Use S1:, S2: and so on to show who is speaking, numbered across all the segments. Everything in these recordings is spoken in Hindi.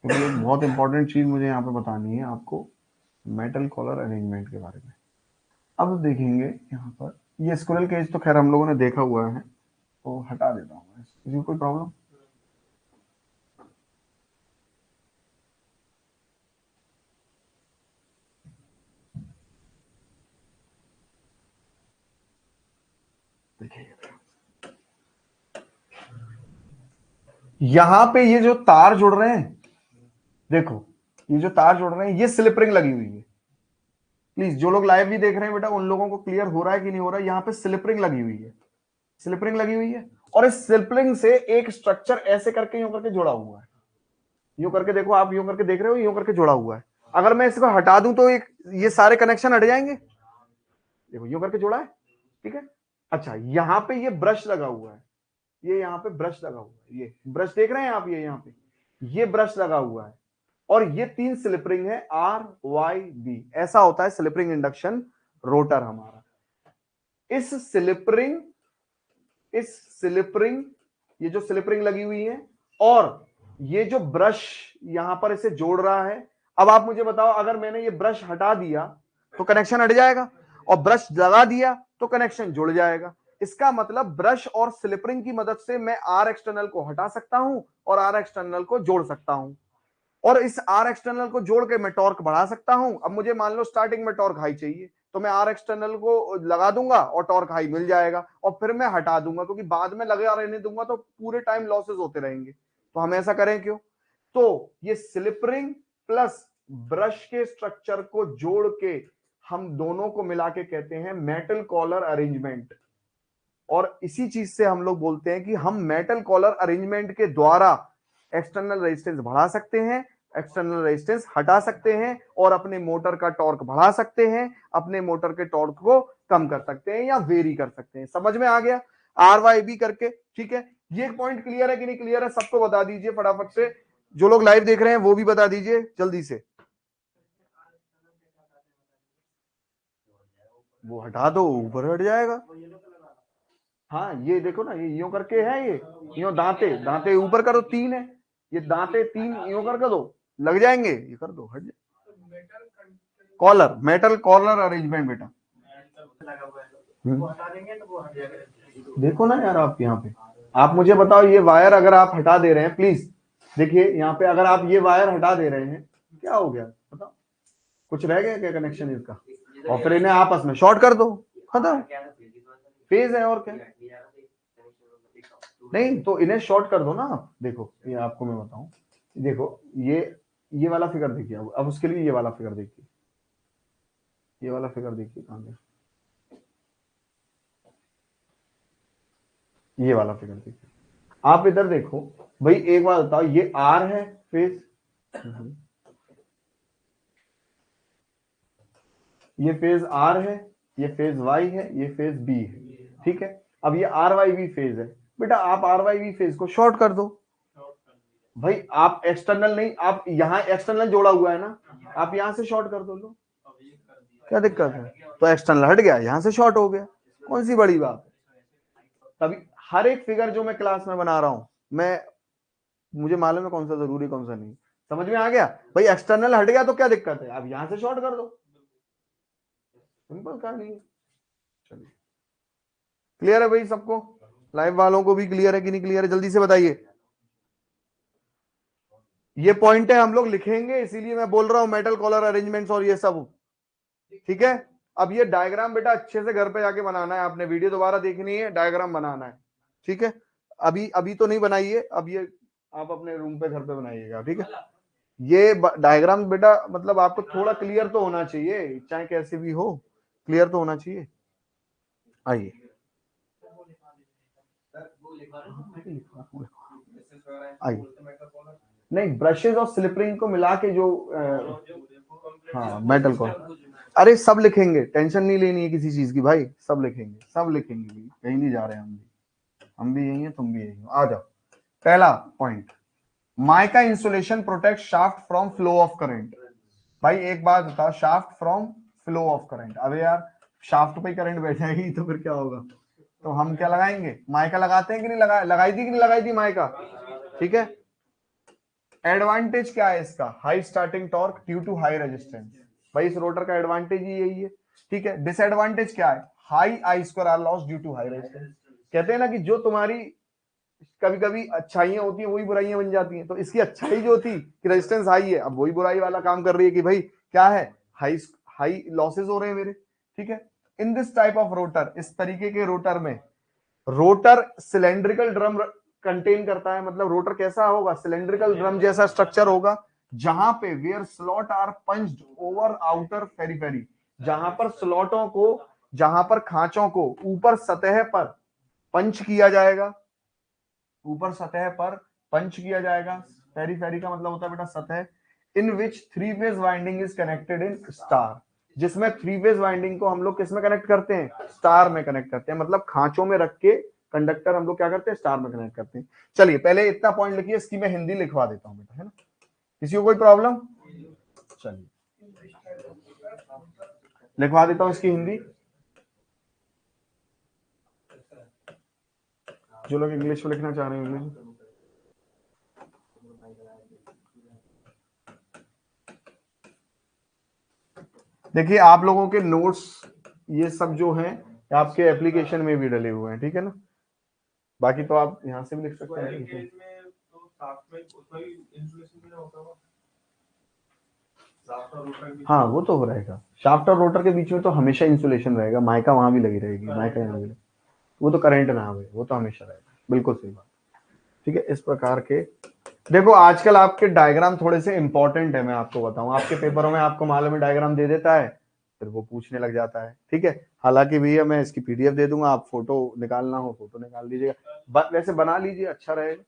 S1: क्योंकि एक बहुत इंपॉर्टेंट चीज मुझे यहाँ पे बतानी है आपको, मेटल कॉलर अरेंजमेंट के बारे में। अब देखेंगे यहाँ पर, ये स्क्विरल केज तो खैर हम लोगों ने देखा हुआ है, तो हटा देता हूँ मैं, इसमें कोई प्रॉब्लम? देखिए यहाँ पे ये जो तार जुड़ रहे हैं, देखो ये जो तार जुड़ रहे हैं, ये स्लिप रिंग लगी हुई है। प्लीज जो लोग लाइव भी देख रहे हैं बेटा, उन लोगों को क्लियर हो रहा है कि नहीं हो रहा है? यहाँ पे स्लिप रिंग लगी हुई है, स्लिप रिंग लगी हुई है, और इस स्लिप रिंग से एक स्ट्रक्चर ऐसे करके यूं करके जुड़ा हुआ है। यूं करके देखो, आप यूं करके देख रहे हो, यूं करके जुड़ा हुआ है। अगर मैं इसको हटा दूं तो एक ये सारे कनेक्शन हट जाएंगे। देखो यूं करके जुड़ा है, ठीक है। अच्छा, यहाँ पे ये ब्रश लगा हुआ है, ये यहाँ पे ब्रश लगा हुआ है, ये ब्रश देख रहे हैं आप, ये यहाँ पे ये ब्रश लगा हुआ है, और ये 3 स्लिप रिंग है, आर वाई बी। ऐसा होता है स्लिप रिंग इंडक्शन रोटर हमारा। इस स्लिप रिंग, ये जो स्लिप रिंग लगी हुई है, और ये जो ब्रश यहां पर इसे जोड़ रहा है। अब आप मुझे बताओ, अगर मैंने ये ब्रश हटा दिया तो कनेक्शन हट जाएगा, और ब्रश लगा दिया तो कनेक्शन जुड़ जाएगा। इसका मतलब ब्रश और स्लिप रिंग की मदद से मैं आर एक्सटर्नल को हटा सकता हूं और आर एक्सटर्नल को जोड़ सकता हूं, और इस आर एक्सटर्नल को जोड़ के मैं टॉर्क बढ़ा सकता हूं। अब मुझे मान लो स्टार्टिंग में टॉर्क हाई चाहिए, तो मैं आर एक्सटर्नल को लगा दूंगा और टॉर्क हाई मिल जाएगा, और फिर मैं हटा दूंगा, क्योंकि बाद में लगा रहने दूंगा तो पूरे टाइम लॉसेस होते रहेंगे। तो हम ऐसा करें क्यों? तो ये स्लिप रिंग प्लस ब्रश के स्ट्रक्चर को जोड़ के हम दोनों को मिला के कहते हैं मेटल कॉलर अरेंजमेंट। और इसी चीज से हम लोग बोलते हैं कि हम मेटल कॉलर अरेंजमेंट के द्वारा एक्सटर्नल रेजिस्टेंस बढ़ा सकते हैं, एक्सटर्नल रेजिस्टेंस हटा सकते हैं, और अपने मोटर का टॉर्क बढ़ा सकते हैं, अपने मोटर के टॉर्क को कम कर सकते हैं या वेरी कर सकते हैं। समझ में आ गया? आर वाई बी करके, ठीक है। ये पॉइंट क्लियर है कि नहीं क्लियर है? सबको बता दीजिए फटाफट से, जो लोग लाइव देख रहे हैं वो भी बता दीजिए जल्दी से। वो हटा दो, ऊपर हट जाएगा। हाँ ये देखो ना, ये यूं करके है, ये यूं दांते दांते ऊपर करो, 3 है, ये दांते 3 यूं कर दो, लग जाएंगे, ये कर दो, हट जाए। कॉलर, मेटल कॉलर अरेंजमेंट बेटा। देखो ना यार, आप यहाँ पे आप मुझे बताओ, ये वायर अगर आप हटा दे रहे हैं, प्लीज देखिए यहाँ पे, अगर आप ये वायर हटा दे रहे हैं, क्या हो गया बताओ? कुछ रह गया क्या कनेक्शन इसका? और फिर इन्हें आपस में शॉर्ट कर दो, खत्म, फेज है और क्या। नहीं तो इन्हें शॉर्ट कर दो ना आप। देखो ये आपको मैं बताऊं, देखो ये वाला फिगर देखिए, अब उसके लिए ये वाला फिगर देखिए, ये वाला फिगर देखिए कहां गया, ये वाला फिगर देखिए। आप इधर देखो भाई, एक बात बताओ, ये आर है फेज, ये फेज आर है, ये फेज वाई है, ये फेज बी है, ठीक है। अब ये आर वाई बी फेज है, बेटा आप आर वाई बी फेज को शॉर्ट कर दो। भाई आप एक्सटर्नल नहीं, आप यहाँ एक्सटर्नल जोड़ा हुआ है ना, आप यहां से शॉर्ट कर दो, लो क्या दिक्कत है? तो एक्सटर्नल हट गया, यहां से शॉर्ट हो गया, कौन सी बड़ी बात है? तभी हर एक फिगर जो मैं क्लास में बना रहा हूं, मैं मुझे मालूम है कौन सा जरूरी कौन सा नहीं। समझ में आ गया? भाई एक्सटर्नल हट गया तो क्या दिक्कत है, आप यहां से शॉर्ट कर दो, सिंपल कहानी है। चलिए, क्लियर है भाई सबको? लाइव वालों को भी क्लियर है कि नहीं क्लियर है, जल्दी से बताइए। ये पॉइंट है हम लोग लिखेंगे, इसीलिए मैं बोल रहा हूं मेटल कॉलर अरेंजमेंट्स और ये सब, ठीक है। अब ये डायग्राम बेटा अच्छे से घर पे जाके बनाना है, आपने वीडियो दोबारा देखनी है, डायग्राम बनाना है, ठीक है। अभी अभी तो नहीं बनाइए, अब ये आप अपने रूम पे घर पे बनाइएगा, ठीक है। ये डायग्राम बेटा मतलब आपको थोड़ा क्लियर तो होना चाहिए, चाहे कैसे भी हो, क्लियर तो होना चाहिए। आइए, आइए, नहीं ब्रशेज और स्लिपरिंग को मिला के जो हाँ मेटल को, अरे सब लिखेंगे, टेंशन नहीं लेनी है किसी चीज की भाई, सब लिखेंगे, सब लिखेंगे भाई, कहीं नहीं जा रहे हैं हम भी यही हैं, तुम भी यही हो। आ जाओ, पहला point, mica insulation protect shaft from flow of current. भाई एक बात बताओ, shaft from flow of current, अबे यार शाफ्ट पे करंट बैठ जाएगी तो फिर क्या होगा? तो हम क्या लगाएंगे? माइका लगाते हैं कि नहीं, लगाई थी कि नहीं लगाई थी माइका, ठीक है। एडवांटेज क्या है इसका? High starting torque due to high resistance. भाई इस रोटर का एडवांटेज ही यही है, ठीक है। डिसएडवांटेज क्या है? High I square R loss due to high resistance. कहते हैं ना कि जो तुम्हारी कभी कभी अच्छाइयां होती हैं वही बुराइयां बन जाती हैं। तो इसकी अच्छाई जो थी कि रेजिस्टेंस हाई है, अब वही बुराई वाला काम कर रही है कि भाई क्या है, हाई हाई लॉसेस हो रहे हैं मेरे, ठीक है। In this type of rotor, इस तरीके के रोटर में, रोटर सिलेंड्रिकल ड्रम कंटेन करता है। मतलब रोटर कैसा होगा? सिलेंड्रिकल ड्रम जैसा स्ट्रक्चर होगा, जहां पे where slot are punched over outer periphery, जहां पर स्लॉटों को, जहां पर खांचों को ऊपर सतह पर पंच किया जाएगा, ऊपर सतह पर पंच किया जाएगा। पेरीफेरी का मतलब होता है बेटा सतह। In which three phase winding is connected in star, जिसमें थ्री फेज वाइंडिंग को हम लोग किस में कनेक्ट करते हैं? स्टार में कनेक्ट करते हैं। मतलब खांचों में रख के कंडक्टर हम लोग क्या करते हैं? स्टार में कनेक्ट करते हैं। चलिए पहले इतना पॉइंट लिखिए, इसकी मैं हिंदी लिखवा देता हूं बेटा, है ना। किसी को कोई प्रॉब्लम? चलिए लिखवा देता हूं इसकी हिंदी। जो लोग इंग्लिश में लिखना चाह रहे हैं इंग्लिश। देखिए आप लोगों के नोट्स ये सब जो हैं आपके एप्लीकेशन में भी डले हुए हैं, ठीक है ना। बाकी तो आप यहाँ से भी लिख सकते हैं। हाँ वो तो हो रहेगा, शाफ्ट और रोटर के बीच में तो हमेशा इंसुलेशन रहेगा, माइका वहां भी लगी रहेगी, माइका यहाँ भी, वो तो करंट ना आवे, वो तो हमेशा रहेगा। बिल्कुल सही बात, ठीक है। इस प्रकार के देखो आजकल आपके डायग्राम थोड़े से इंपॉर्टेंट है, मैं आपको बताऊं, आपके पेपरों में आपको मालूम है डायग्राम दे देता है, फिर वो पूछने लग जाता है, ठीक है। हालांकि भैया मैं इसकी पीडीएफ दे दूंगा, आप फोटो निकालना हो फोटो निकाल लीजिएगा, वैसे बना लीजिए, अच्छा रहेगा।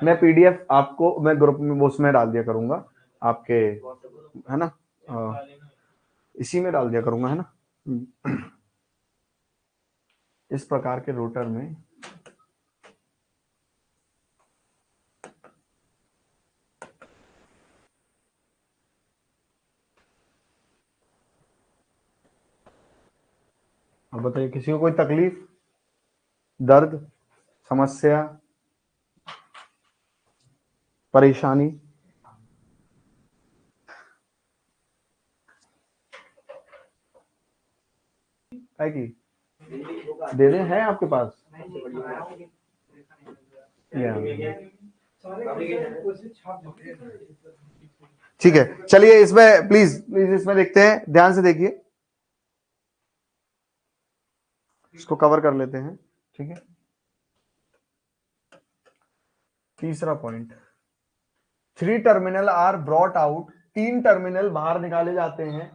S1: मैं पीडीएफ आपको मैं ग्रुप में उसमें डाल दिया करूंगा आपके, है ना, इसी में डाल दिया करूंगा, है ना। इस प्रकार के रोटर में अब बताइए किसी को कोई तकलीफ, दर्द, समस्या, परेशानी? है कि दे दें, है आपके पास? ठीक है चलिए इसमें प्लीज प्लीज इसमें देखते हैं, ध्यान से देखिए, इसको कवर कर लेते हैं, ठीक है। तीसरा point, three terminal are brought out, तीन टर्मिनल बाहर निकाले जाते हैं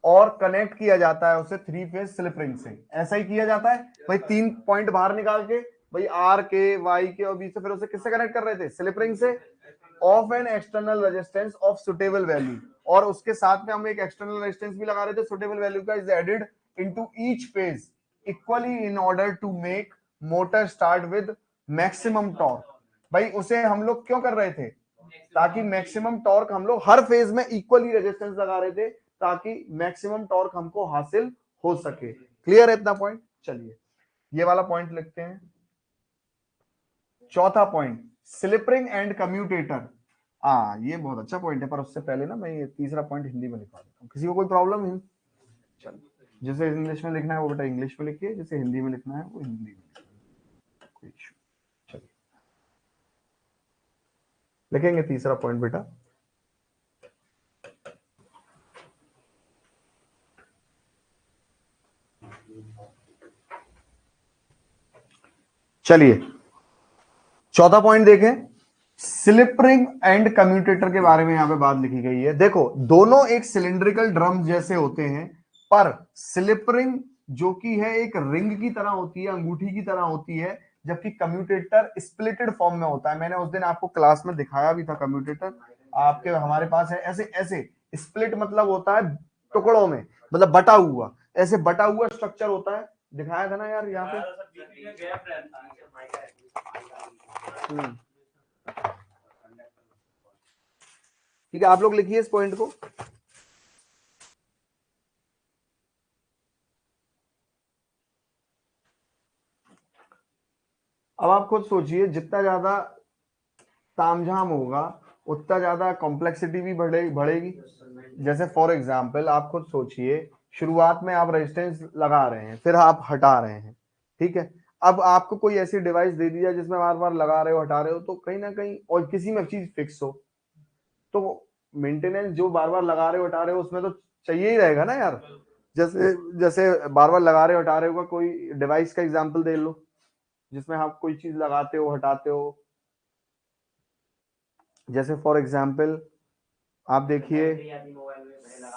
S1: और कनेक्ट किया जाता है उसे थ्री फेज स्लिप रिंग से। ऐसा ही किया जाता है भाई, तीन पॉइंट बाहर निकाल के भाई आर के, वाई के और बी से, फिर उसे किससे कनेक्ट कर रहे थे? स्लिप रिंग से, of an external resistance of suitable value, और उसके साथ में हम एक एक्सटर्नल रेजिस्टेंस भी लगा रहे थे सुटेबल वैल्यू का, is added into each phase equally in order to make motor start with maximum torque. भाई उसे हम लोग क्यों कर रहे थे? ताकि मैक्सिमम टॉर्क हम लोग हर फेज में इक्वली रेजिस्टेंस लगा रहे थे, ताकि मैक्सिमम टॉर्क हमको हासिल हो सके। क्लियर है इतना पॉइंट? चलिए ये वाला पॉइंट लिखते हैं। चौथा point, slip ring and commutator. ये बहुत अच्छा पॉइंट है, पर उससे पहले ना मैं ये तीसरा पॉइंट हिंदी में लिखवा देता हूँ। किसी को कोई प्रॉब्लम है? चलिए जिसे इंग्लिश में लिखना है वो बेटा इंग्लिश में लिखिए, जिसे हिंदी में लिखना है वो हिंदी में लिखिए। चलिए लिखेंगे तीसरा पॉइंट बेटा। चलिए चौथा पॉइंट देखें, स्लिप रिंग एंड कम्यूटेटर के बारे में यहां पे बात लिखी गई है। देखो दोनों एक सिलिंड्रिकल ड्रम जैसे होते हैं, पर स्लिप रिंग जो कि है एक रिंग की तरह होती है, अंगूठी की तरह होती है, जबकि कम्यूटेटर स्प्लिटेड फॉर्म में होता है। मैंने उस दिन आपको क्लास में दिखाया भी था कम्यूटेटर, आपके हमारे पास है ऐसे ऐसे। स्प्लिट मतलब होता है टुकड़ों में, मतलब बटा हुआ, ऐसे बटा हुआ स्ट्रक्चर होता है, दिखाया था ना यार यहाँ पे। ठीक है आप लोग लिखिए इस पॉइंट को। आप खुद सोचिए, जितना ज्यादा तामझाम होगा उतना ज्यादा कॉम्प्लेक्सिटी भी बढ़ेगी। जैसे फॉर एग्जाम्पल आप खुद सोचिए, शुरुआत में आप रेजिस्टेंस लगा रहे हैं, फिर आप हटा रहे हैं, ठीक है। अब आपको कोई ऐसी डिवाइस दे दी जाए जिसमें बार बार लगा रहे हो हटा रहे हो, तो कहीं ना कहीं और किसी में चीज फिक्स हो तो मेंटेनेंस जो बार बार लगा रहे हो हटा रहे हो उसमें तो चाहिए ही रहेगा ना यार। जैसे जैसे बार बार लगा रहे हो हटा रहे हो, कोई डिवाइस का एग्जांपल दे लो जिसमें आप कोई चीज लगाते हो हटाते हो। जैसे फॉर एग्जांपल आप देखिए,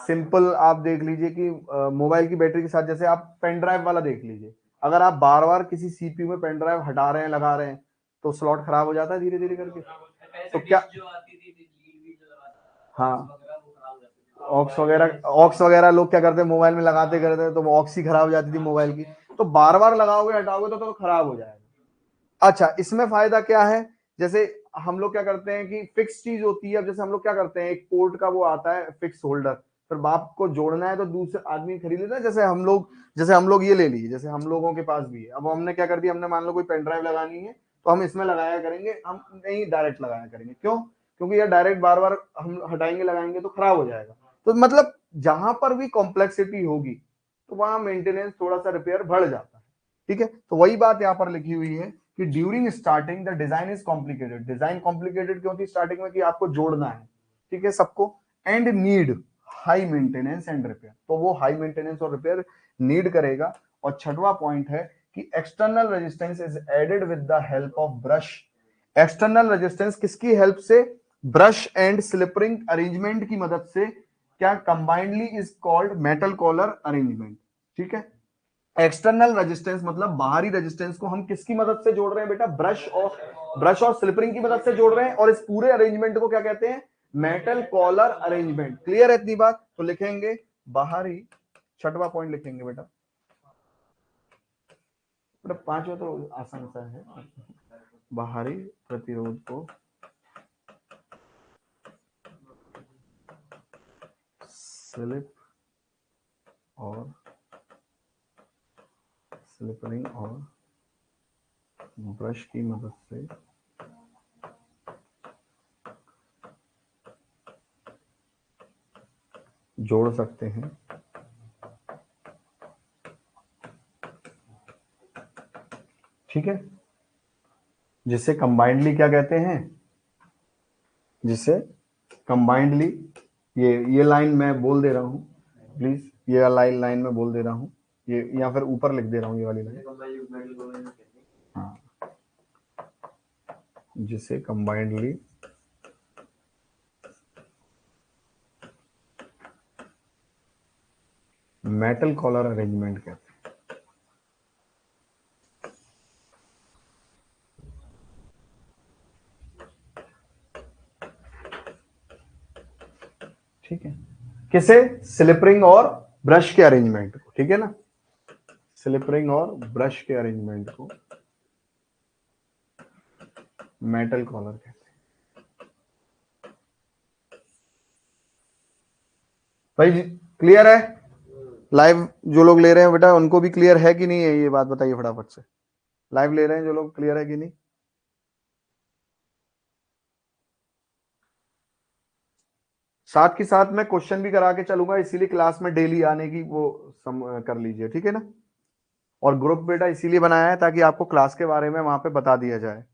S1: सिंपल आप देख लीजिए कि मोबाइल की बैटरी के साथ जैसे आप पेन ड्राइव वाला देख लीजिए, अगर आप बार बार किसी सीपीयू में पेन ड्राइव हटा रहे हैं लगा रहे हैं तो स्लॉट खराब हो जाता है धीरे धीरे करके। तो क्या, हाँ, ऑक्स वगैरह लोग क्या करते हैं मोबाइल में लगाते करते हैं तो ऑक्स ही खराब हो जाती थी मोबाइल की। तो बार बार लगाओगे हटाओगे तो खराब हो जाएगा। अच्छा, इसमें फायदा क्या है, जैसे हम लोग क्या करते हैं कि फिक्स चीज होती है। अब जैसे हम लोग क्या करते हैं, एक पोर्ट का वो आता है फिक्स होल्डर, फिर बाप को जोड़ना है तो दूसरे आदमी खरीद लेता है। जैसे हम लोग ये ले लीजिए, जैसे हम लोगों के पास भी है। अब हमने क्या कर दिया, हमने मान लो कोई पेन ड्राइव लगानी है तो हम इसमें लगाया करेंगे, हम नहीं डायरेक्ट लगाया करेंगे। क्यों? क्योंकि यार डायरेक्ट बार बार हम हटाएंगे लगाएंगे तो खराब हो जाएगा। तो मतलब जहां पर भी कॉम्प्लेक्सिटी होगी तो वहां मेंटेनेंस थोड़ा सा रिपेयर बढ़ जाता है, ठीक है। तो वही बात यहाँ पर लिखी हुई है कि during starting the design is complicated. Design complicated क्यों थी स्टार्टिंग में, कि आपको जोड़ना है, ठीक है, सबको, and need high maintenance and repair. तो वो हाई मेंटेनेंस और रिपेयर नीड करेगा। और छठवां पॉइंट है कि external resistance is added with the help of brush. External resistance किसकी हेल्प से? Brush and slip ring arrangement की मदद से। क्या? Combinedly is called metal collar arrangement, ठीक है। एक्सटर्नल रेजिस्टेंस मतलब बाहरी रेजिस्टेंस को हम किसकी मदद से जोड़ रहे हैं बेटा? ब्रश और स्लिपरिंग की मदद से जोड़ रहे हैं। और इस पूरे अरेंजमेंट को क्या कहते हैं? Metal collar arrangement. क्लियर है इतनी बात? तो लिखेंगे बाहरी, छठवां पॉइंट लिखेंगे बेटा, पांचवा तो आसान सा है। बाहरी प्रतिरोध को स्लिप और स्लिपरिंग और ब्रश की मदद से जोड़ सकते हैं। ठीक है, जिसे कंबाइंडली क्या कहते हैं? जिसे कंबाइंडली, ये लाइन मैं बोल दे रहा हूं प्लीज, ये लाइन में बोल दे रहा हूं, ये या फिर ऊपर लिख दे रहा हूं ये वाली लाइन। हाँ, जिसे कंबाइंडली मेटल कॉलर अरेंजमेंट कहते हैं। ठीक है, किसे? स्लिपरिंग और ब्रश के अरेंजमेंट को, ठीक है ना, स्लिपरिंग और ब्रश के अरेंजमेंट को मेटल कॉलर कहते हैं। भाई क्लियर है? लाइव जो लोग ले रहे हैं बेटा उनको भी क्लियर है कि नहीं है ये बात बताइए फटाफट से। लाइव ले रहे हैं जो लोग, क्लियर है कि नहीं? साथ के साथ मैं क्वेश्चन भी करा के चलूंगा, इसीलिए क्लास में डेली आने की वो कर लीजिए, ठीक है ना। और ग्रुप बेटा इसीलिए बनाया है ताकि आपको क्लास के बारे में वहां पे बता दिया जाए,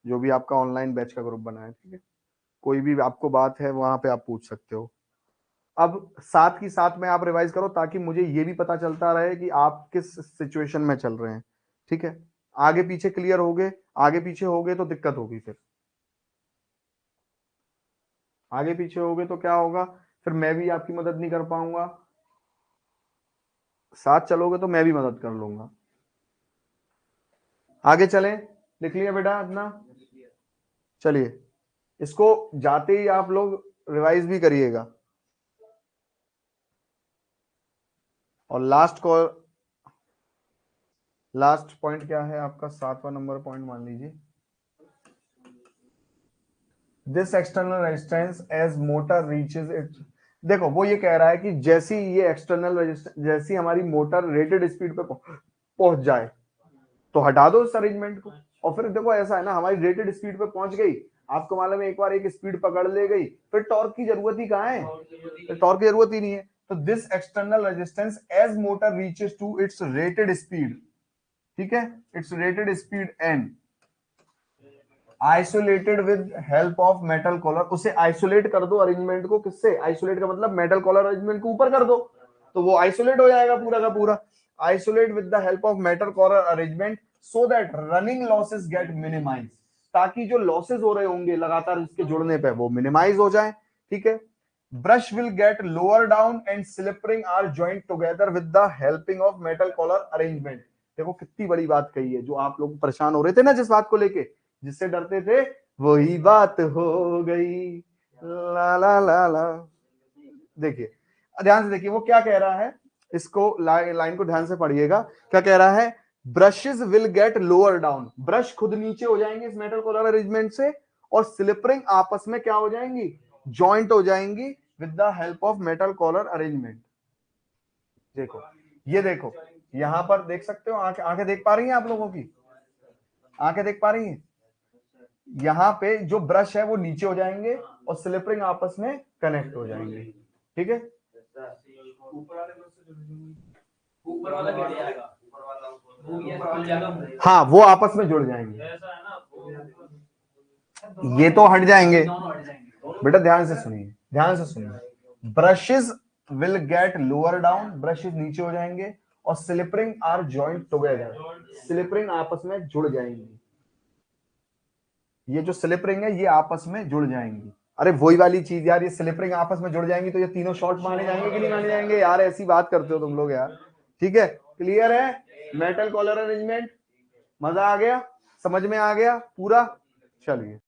S1: जो भी आपका ऑनलाइन बैच का ग्रुप बना है, ठीक है। कोई भी आपको बात है वहां पे आप पूछ सकते हो। अब साथ ही साथ में आप रिवाइज करो ताकि मुझे ये भी पता चलता रहे कि आप किस सिचुएशन में चल रहे हैं, ठीक है। आगे पीछे क्लियर हो गए, आगे पीछे हो गए तो दिक्कत होगी, फिर आगे पीछे हो गए तो क्या होगा, फिर मैं भी आपकी मदद नहीं कर पाऊंगा। साथ चलोगे तो मैं भी मदद कर लूंगा। आगे चलें, लिख लिया बेटा अपना? चलिए, इसको जाते ही आप लोग रिवाइज भी करिएगा। और लास्ट पॉइंट क्या है आपका? 7वां नंबर पॉइंट मान लीजिए, this external resistance as motor reaches it. देखो वो ये कह रहा है कि जैसी ये एक्सटर्नल रेजिस्टेंस, जैसी हमारी मोटर रेटेड स्पीड पे पहुंच जाए तो हटा दो इस अरेंजमेंट को। और फिर देखो ऐसा है ना, हमारी रेटेड स्पीड पे पहुंच गई, आपको मालूम है एक बार एक स्पीड पकड़ ले गई फिर टॉर्क की जरूरत ही कहाँ है, फिर टॉर्क की जरूरत ही नहीं है। तो this external resistance as motor reaches to its rated speed, ठीक है, its rated speed N, isolated with help of metal collar, उसे आइसोलेट कर दो अरेंजमेंट को, किससे, आइसोलेट का मतलब मेटल कॉलर अरेंजमेंट को ऊपर कर दो तो वो आइसोलेट हो जाएगा पूरा का पूरा। Isolate with the help of metal collar arrangement so that running losses get minimize, ताकि जो लॉसेस हो रहे होंगे लगातार इसके जुड़ने पे वो मिनिमाइज हो जाए, ठीक है। Brush will get lower down and slip ring are joint together with the helping of metal collar arrangement. देखो कितनी बड़ी बात कही है, जो आप लोग परेशान हो रहे थे ना जिस बात को लेके, जिससे डरते थे, वही बात हो गई, ला ला ला ला। देखिए ध्यान से देखिए वो क्या कह रहा है, इसको लाइन को ध्यान से पढ़िएगा, क्या कह रहा है, brushes will get lower down, brush खुद नीचे हो जाएंगे इस मेटल कॉलर अरेंजमेंट से, और स्लिपरिंग आपस में क्या हो जाएंगी, जॉइंट हो जाएंगी with the help of metal collar arrangement. देखो ये देखो यहां पर देख सकते हो, आंखें देख पा रही हैं आप लोगों की, आंखें देख पा रही हैं, यहाँ पे जो ब्रश है वो नीचे हो जाएंगे और स्लिप रिंग आपस में कनेक्ट हो जाएंगे, ठीक है। ऊपर वाला गिर जाएगा, हाँ वो आपस में जुड़ जाएंगे, ये तो हट जाएंगे बेटा, ध्यान से सुनिए, ध्यान से सुनिए, brushes will get lower down, brushes नीचे हो जाएंगे, और slip ring are joint together, slip ring आपस में जुड़ जाएंगी, ये जो स्लिप रिंग है ये आपस में जुड़ जाएंगी। अरे वही वाली चीज यार, ये स्लिप रिंग आपस में जुड़ जाएंगी तो ये तीनों शॉर्ट माने जाएंगे कि नहीं माने जाएंगे यार, ऐसी बात करते हो तुम लोग यार, ठीक है। क्लियर है, मेटल कॉलर अरेंजमेंट, मजा आ गया, समझ में आ गया पूरा, चलिए।